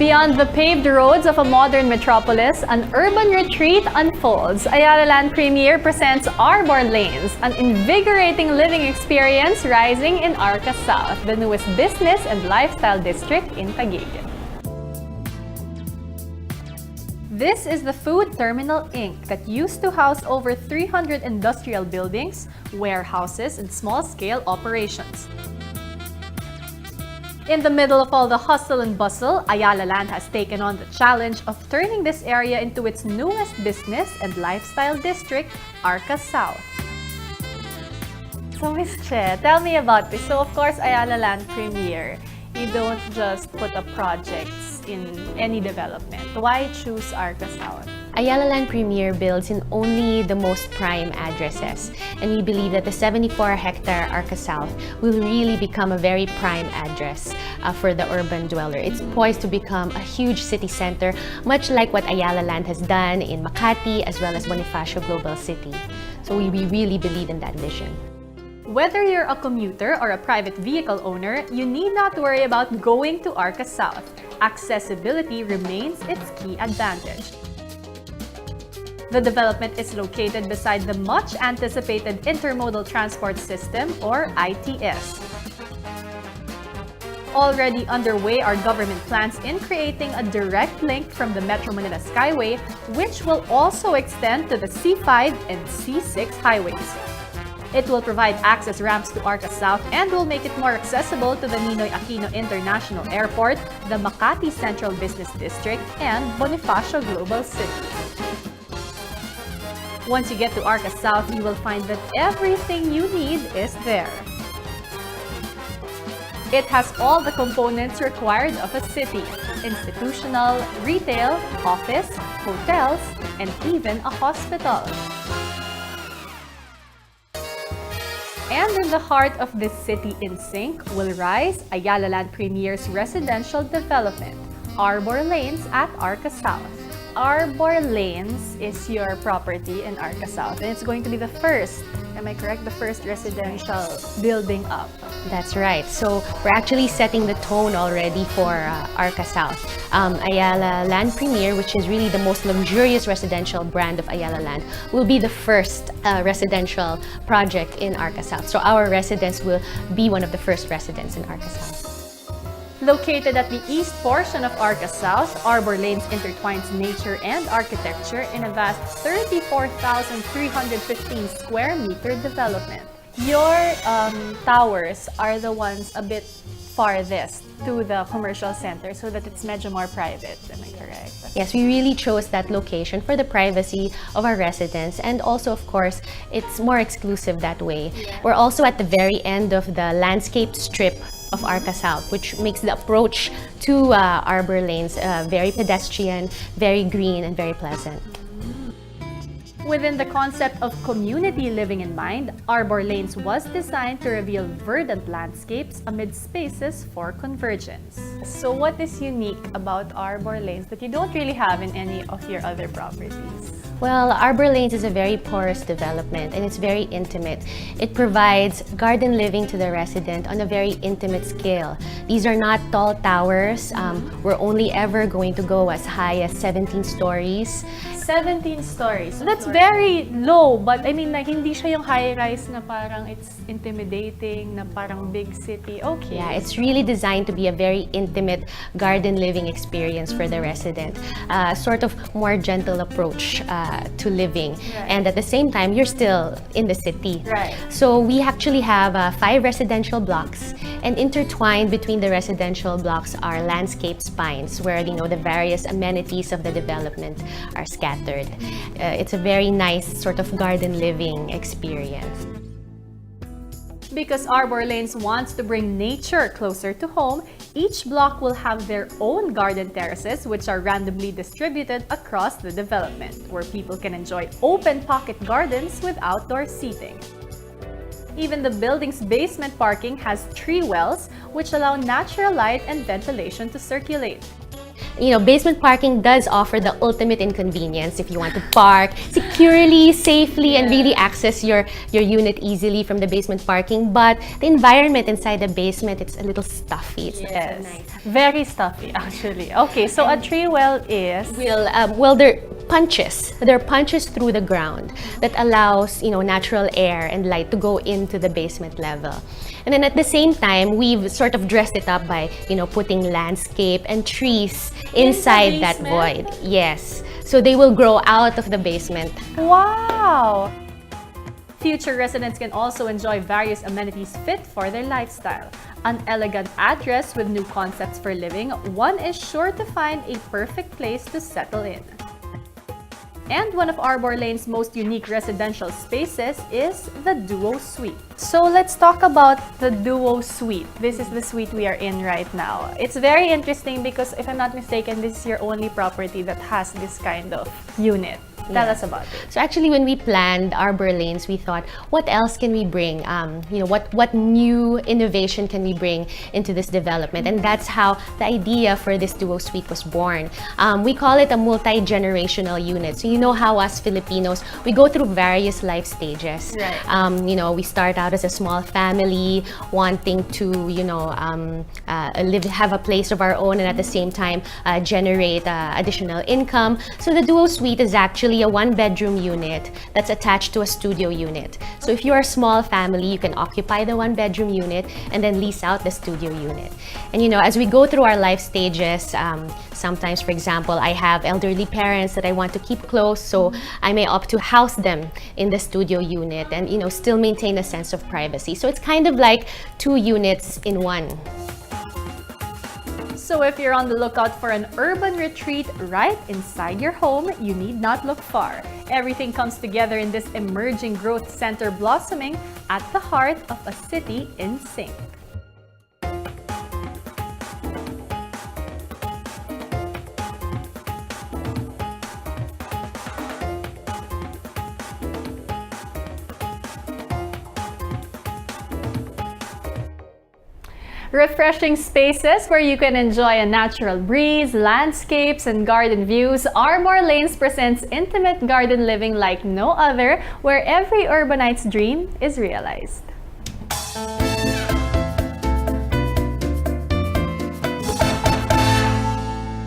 Beyond the paved roads of a modern metropolis, an urban retreat unfolds. Ayala Land Premier presents Arbor Lanes, an invigorating living experience rising in Arca South, the newest business and lifestyle district in Taguig. This is the Food Terminal Inc. that used to house over 300 industrial buildings, warehouses, and small-scale operations. In the middle of all the hustle and bustle, Ayala Land has taken on the challenge of turning this area into its newest business and lifestyle district, Arca South. So Ms. Che, tell me about this. So of course, Ayala Land Premier, you don't just put up projects in any development. Why choose Arca South? Ayala Land Premier builds in only the most prime addresses, and we believe that the 74-hectare Arca South will really become a very prime address for the urban dweller. It's poised to become a huge city center, much like what Ayala Land has done in Makati as well as Bonifacio Global City. So we really believe in that vision. Whether you're a commuter or a private vehicle owner, you need not worry about going to Arca South. Accessibility remains its key advantage. The development is located beside the much-anticipated Intermodal Transport System, or ITS. Already underway are government plans in creating a direct link from the Metro Manila Skyway, which will also extend to the C5 and C6 highways. It will provide access ramps to Arca South and will make it more accessible to the Ninoy Aquino International Airport, the Makati Central Business District, and Bonifacio Global City. Once you get to Arca South, you will find that everything you need is there. It has all the components required of a city: institutional, retail, office, hotels, and even a hospital. And in the heart of this city in sync will rise Ayala Land Premier's residential development, Arbor Lanes at Arca South. Arbor Lanes is your property in Arca South, and it's going to be the first, am I correct, the first residential building up? That's right. So we're actually setting the tone already for Arca South. Ayala Land Premier, which is really the most luxurious residential brand of Ayala Land, will be the first residential project in Arca South. So our residents will be one of the first residents in Arca South. Located at the east portion of Arca South, Arbor Lanes intertwines nature and architecture in a vast 34,315 square meter development. Your towers are the ones a bit farthest to the commercial center so that it's medyo more private. Am I correct? Yes, we really chose that location for the privacy of our residents, and also, of course, it's more exclusive that way. Yeah. We're also at the very end of the landscaped strip of Arca South, which makes the approach to Arbor Lanes very pedestrian, very green, and very pleasant. Within the concept of community living in mind, Arbor Lanes was designed to reveal verdant landscapes amid spaces for convergence. So what is unique about Arbor Lanes that you don't really have in any of your other properties? Well, Arbor Lanes is a very porous development, and it's very intimate. It provides garden living to the resident on a very intimate scale. These are not tall towers. We're only ever going to go as high as 17 stories. 17 stories. So that's very low, but I mean, like, hindi siya yung high-rise na parang it's intimidating, na parang big city. Okay. Yeah, it's really designed to be a very intimate garden living experience for the resident. Sort of more gentle approach to living. Right. And at the same time, you're still in the city. Right. So we actually have 5 residential blocks, and intertwined between the residential blocks are landscape spines where the various amenities of the development are scattered. It's a very nice sort of garden living experience. Because Arbor Lanes wants to bring nature closer to home, each block will have their own garden terraces, which are randomly distributed across the development, where people can enjoy open pocket gardens with outdoor seating. Even the building's basement parking has tree wells, which allow natural light and ventilation to circulate. basement parking does offer the ultimate inconvenience if you want to park securely, safely, and really access your unit easily from the basement parking. But the environment inside the basement, it's a little stuffy. It's not so nice. Very stuffy, actually. Okay, so a tree well is? Well, they're punches. There are punches through the ground that allows, natural air and light to go into the basement level. And then at the same time, we've sort of dressed it up by, putting landscape and trees inside that void. Yes. So they will grow out of the basement. Wow! Future residents can also enjoy various amenities fit for their lifestyle. An elegant address with new concepts for living, one is sure to find a perfect place to settle in. And one of Arbor Lane's most unique residential spaces is the Duo Suite. So let's talk about the Duo Suite. This is the suite we are in right now. It's very interesting because, if I'm not mistaken, this is your only property that has this kind of unit. Tell us about it. So actually, when we planned Arbor Lanes, we thought, what else can we bring? What new innovation can we bring into this development? And that's how the idea for this Duo Suite was born. We call it a multi-generational unit. So you know how us Filipinos, we go through various life stages. Right. We start out as a small family, wanting to, have a place of our own, and at the same time generate additional income. So the Duo Suite is actually a one-bedroom unit that's attached to a studio unit. So if you're a small family, you can occupy the one-bedroom unit and then lease out the studio unit. And as we go through our life stages, sometimes, for example, I have elderly parents that I want to keep close, so I may opt to house them in the studio unit and still maintain a sense of privacy. So it's kind of like two units in one. So if you're on the lookout for an urban retreat right inside your home, you need not look far. Everything comes together in this emerging growth center blossoming at the heart of a city in sync. Refreshing spaces where you can enjoy a natural breeze, landscapes, and garden views, Arbor Lanes presents intimate garden living like no other, where every urbanite's dream is realized.